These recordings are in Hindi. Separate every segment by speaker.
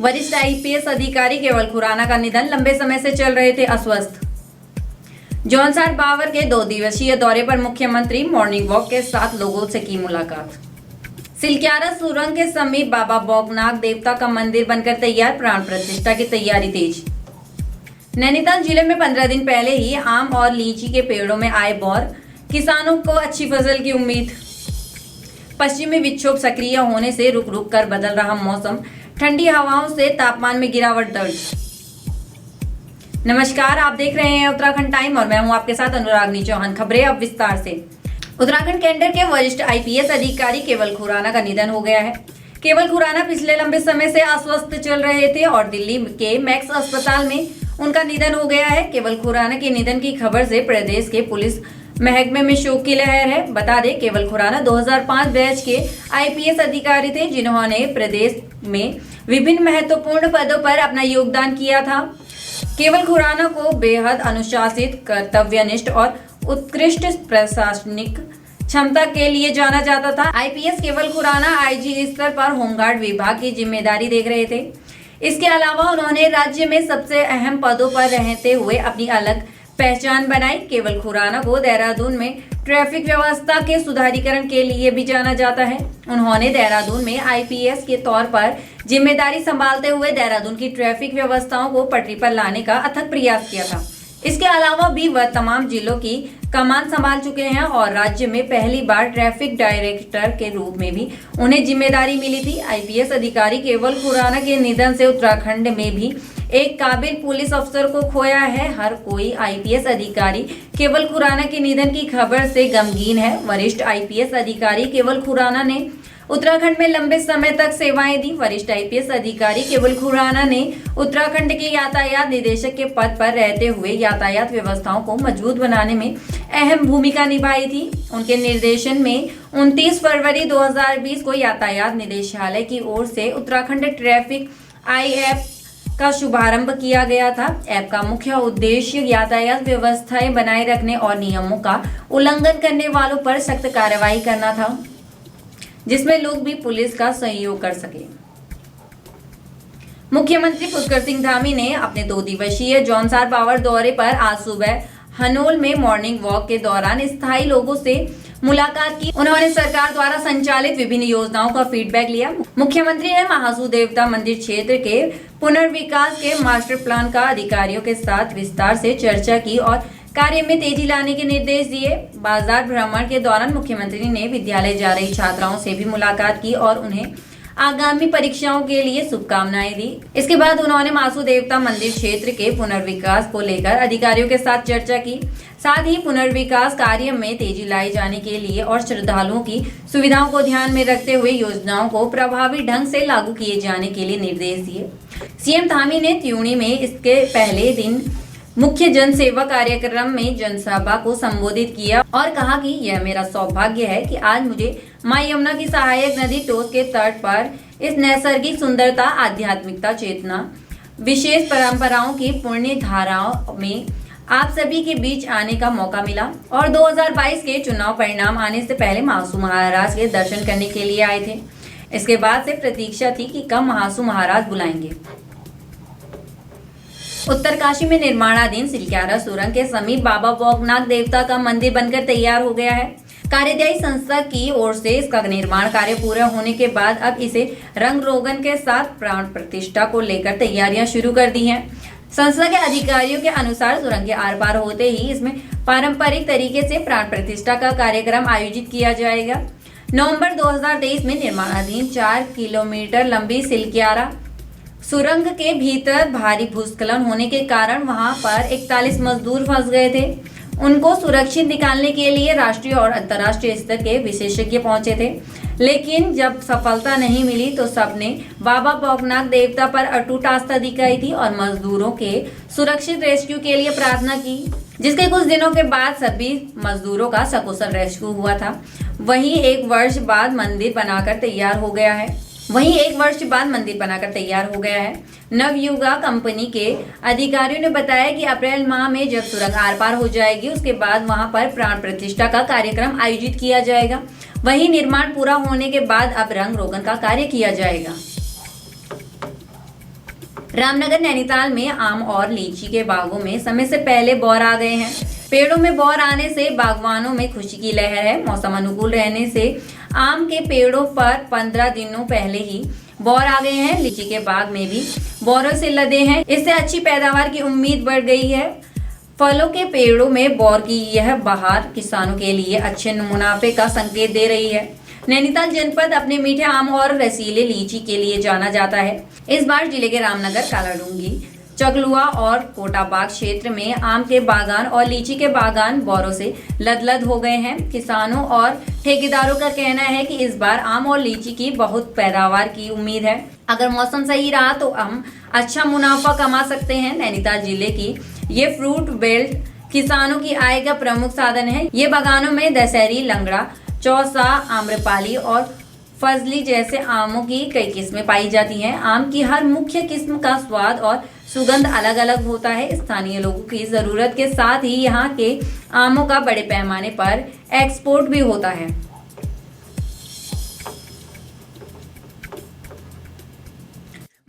Speaker 1: वरिष्ठ आईपीएस अधिकारी केवल खुराना का निधन, लंबे समय से चल रहे थे अस्वस्थ। जॉनसार बावर के 2 दिवसीय दौरे पर मुख्यमंत्री मॉर्निंग वॉक के साथ लोगों से की मुलाकात। सिलक्यारा सुरंग के समीप बाबा बौगनाथ देवता का मंदिर बनकर तैयार, प्राण प्रतिष्ठा की तैयारी तेज। नैनीताल जिले में 15 दिन पहले ही आम और लीची के पेड़ों में आए बौर, किसानों को अच्छी फसल की उम्मीद। पश्चिमी विक्षोभ सक्रिय होने से रुक रुक कर बदल रहा मौसम, ठंडी हवाओं से तापमान में गिरावट दर्ज। नमस्कार, आप देख रहे हैं उत्तराखंड टाइम और मैं हूं आपके साथ अनुरागनी चौहान। खबरें अब विस्तार से। उत्तराखंड कैडर के वरिष्ठ आईपीएस अधिकारी केवल खुराना का निधन हो गया है। केवल खुराना पिछले लंबे समय से अस्वस्थ चल रहे थे और दिल्ली के मैक्स अस्पताल में उनका निधन हो गया है। केवल खुराना के निधन की खबर से प्रदेश के पुलिस महकमे में शोक की लहर है। बता दें, केवल खुराना 2005 बैच के आईपीएस अधिकारी थे, जिन्होंने प्रदेश में विभिन्न महत्वपूर्ण पदों पर अपना योगदान किया था। केवल खुराना को बेहद अनुशासित, कर्तव्यनिष्ठ और उत्कृष्ट प्रशासनिक क्षमता के लिए जाना जाता था। आईपीएस केवल खुराना आईजी स्तर पर होमगार्ड विभाग की जिम्मेदारी देख रहे थे। इसके अलावा उन्होंने राज्य में सबसे अहम पदों पर रहते हुए अपनी अलग पहचान बनाई। केवल खुराना को देहरादून में ट्रैफिक व्यवस्था के सुधारीकरण के लिए भी जाना जाता है। उन्होंने देहरादून में आईपीएस के तौर पर जिम्मेदारी संभालते हुए देहरादून की ट्रैफिक व्यवस्थाओं को पटरी पर लाने का अथक प्रयास किया था। इसके अलावा भी वह तमाम जिलों की कमान संभाल चुके हैं और राज्य में पहली बार ट्रैफिक डायरेक्टर के रूप में भी उन्हें जिम्मेदारी मिली थी। आईपीएस अधिकारी केवल खुराना के निधन से उत्तराखंड में भी एक काबिल पुलिस अफसर को खोया है। हर कोई आईपीएस अधिकारी केवल खुराना के निधन की खबर से गमगीन है। वरिष्ठ आईपीएस अधिकारी केवल खुराना ने उत्तराखंड में लंबे समय तक सेवाएं दी। वरिष्ठ आईपीएस अधिकारी केवल खुराना ने उत्तराखंड के यातायात निदेशक के पद पर रहते हुए यातायात व्यवस्थाओं को मजबूत बनाने में अहम भूमिका निभाई थी। उनके निर्देशन में 29 फरवरी 2020 को यातायात निदेशालय की ओर से उत्तराखंड ट्रैफिक आई ऐप का शुभारंभ किया गया था। ऐप का मुख्य उद्देश्य यातायात व्यवस्थाएं बनाए रखने और नियमों का उल्लंघन करने वालों पर सख्त कार्रवाई करना था, जिसमें लोग भी पुलिस का सहयोग कर सके। मुख्यमंत्री पुष्कर सिंह धामी ने अपने 2 दिवसीय जॉनसार बावर दौरे पर आज सुबह हनोल में मॉर्निंग वॉक के दौरान स्थायी लोगों से मुलाकात की। उन्होंने सरकार द्वारा संचालित विभिन्न योजनाओं का फीडबैक लिया। मुख्यमंत्री ने महासू देवता मंदिर क्षेत्र के पुनर्विकास के मास्टर प्लान का अधिकारियों के साथ विस्तार से चर्चा की और कार्य में तेजी लाने के निर्देश दिए। बाजार भ्रमण के दौरान मुख्यमंत्री ने विद्यालय जा रही छात्राओं से भी मुलाकात की और उन्हें आगामी परीक्षाओं के लिए शुभकामनाएं दी। इसके बाद उन्होंने मासू देवता मंदिर क्षेत्र के पुनर्विकास को लेकर अधिकारियों के साथ चर्चा की। साथ ही पुनर्विकास कार्य में तेजी लाई जाने के लिए और श्रद्धालुओं की सुविधाओं को ध्यान में रखते हुए योजनाओं को प्रभावी ढंग से लागू किए जाने के लिए निर्देश दिए। सीएम धामी ने त्यूणी में इसके पहले दिन मुख्य जन सेवा कार्यक्रम में जनसभा को संबोधित किया और कहा कि यह मेरा सौभाग्य है कि आज मुझे मां यमुना की सहायक नदी टोस के तट पर इस नैसर्गिक सुंदरता, आध्यात्मिकता, चेतना, विशेष परंपराओं की पुण्य धाराओं में आप सभी के बीच आने का मौका मिला और 2022 के चुनाव परिणाम आने से पहले महासू महाराज के दर्शन करने के लिए आए थे। इसके बाद से प्रतीक्षा थी कि कब महासू महाराज बुलाएंगे। उत्तरकाशी में निर्माणाधीन सिलक्यारा सुरंग के समीप बाबा बौगनाथ देवता का मंदिर बनकर तैयार हो गया है। कार्यदायी संस्था की ओर से इसका निर्माण कार्य पूरा होने के बाद अब इसे रंग रोगन के साथ प्राण प्रतिष्ठा को लेकर तैयारियां शुरू कर दी हैं। संस्था के अधिकारियों के अनुसार सुरंग के आर पार होते ही इसमें पारंपरिक तरीके से प्राण प्रतिष्ठा का कार्यक्रम आयोजित किया जाएगा। नवंबर 2023 में निर्माणाधीन 4 किलोमीटर लंबी सिलक्यारा सुरंग के भीतर भारी भूस्खलन होने के कारण वहां पर 41 मजदूर फंस गए थे। उनको सुरक्षित निकालने के लिए राष्ट्रीय और अंतर्राष्ट्रीय स्तर के विशेषज्ञ पहुंचे थे, लेकिन जब सफलता नहीं मिली तो सबने बाबा बौगनाथ देवता पर अटूट आस्था दिखाई थी और मजदूरों के सुरक्षित रेस्क्यू के लिए प्रार्थना की, जिसके कुछ दिनों के बाद सभी मजदूरों का सकुशल रेस्क्यू हुआ था। वहीं एक वर्ष बाद मंदिर बनाकर तैयार हो गया है। नवयुगा कंपनी के अधिकारियों ने बताया कि अप्रैल माह में जब सुरंग आर पार हो जाएगी, उसके बाद वहां पर प्राण प्रतिष्ठा का कार्यक्रम आयोजित किया जाएगा। वहीं निर्माण पूरा होने के बाद अब रंग रोगन का कार्य किया जाएगा। रामनगर नैनीताल में आम और लीची के बागों में समय से पहले बौर आ गए हैं। पेड़ों में बौर आने से बागवानों में खुशी की लहर है। मौसम अनुकूल रहने से आम के पेड़ों पर 15 दिनों पहले ही बौर आ गए हैं। लीची के बाग में भी बौरों से लदे हैं। इससे अच्छी पैदावार की उम्मीद बढ़ गई है। फलों के पेड़ों में बौर की यह बहार किसानों के लिए अच्छे मुनाफे का संकेत दे रही है। नैनीताल जनपद अपने मीठे आम और रसीले लीची के लिए जाना जाता है। इस बार जिले के रामनगर, कालाडूंगी, चकलुआ और कोटाबाग क्षेत्र में आम के बागान और लीची के बागान बौरों से लदलद हो गए हैं। किसानों और ठेकेदारों का कहना है कि इस बार आम और लीची की बहुत पैदावार की उम्मीद है। अगर मौसम सही रहा तो हम अच्छा मुनाफा कमा सकते हैं। नैनीताल जिले की ये फ्रूट बेल्ट किसानों की आय का प्रमुख साधन है। ये बागानों में दशहरी, लंगड़ा, चौसा, आम्रपाली और फजली जैसे आमों की कई किस्में पाई जाती हैं। आम की हर मुख्य किस्म का स्वाद और सुगंध अलग अलग होता है। स्थानीय लोगों की जरूरत के साथ ही यहाँ के आमों का बड़े पैमाने पर एक्सपोर्ट भी होता है।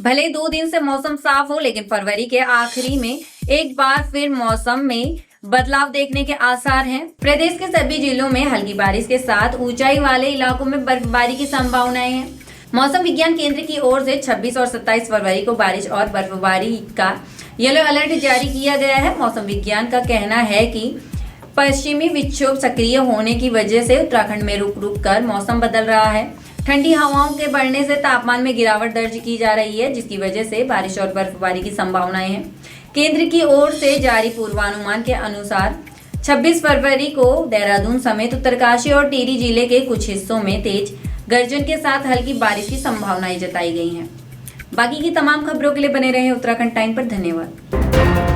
Speaker 1: भले 2 दिन से मौसम साफ हो, लेकिन फरवरी के आखिरी में एक बार फिर मौसम में बदलाव देखने के आसार हैं। प्रदेश के सभी जिलों में हल्की बारिश के साथ ऊंचाई वाले इलाकों में बर्फबारी की संभावनाएं हैं। मौसम विज्ञान केंद्र की ओर से 26 और 27 फरवरी को बारिश और बर्फबारी का येलो अलर्ट जारी किया गया है। मौसम विज्ञान का कहना है कि पश्चिमी विक्षोभ सक्रिय होने की वजह से उत्तराखंड में रुक रुक कर मौसम बदल रहा है। ठंडी हवाओं के बढ़ने से तापमान में गिरावट दर्ज की जा रही है, जिसकी वजह से बारिश और बर्फबारी की संभावनाएं हैं। केंद्र की ओर से जारी पूर्वानुमान के अनुसार 26 फरवरी को देहरादून समेत उत्तरकाशी और टिहरी जिले के कुछ हिस्सों में तेज गर्जन के साथ हल्की बारिश की संभावनाएं जताई गई हैं। बाकी की तमाम खबरों के लिए बने रहे उत्तराखंड टाइम पर। धन्यवाद।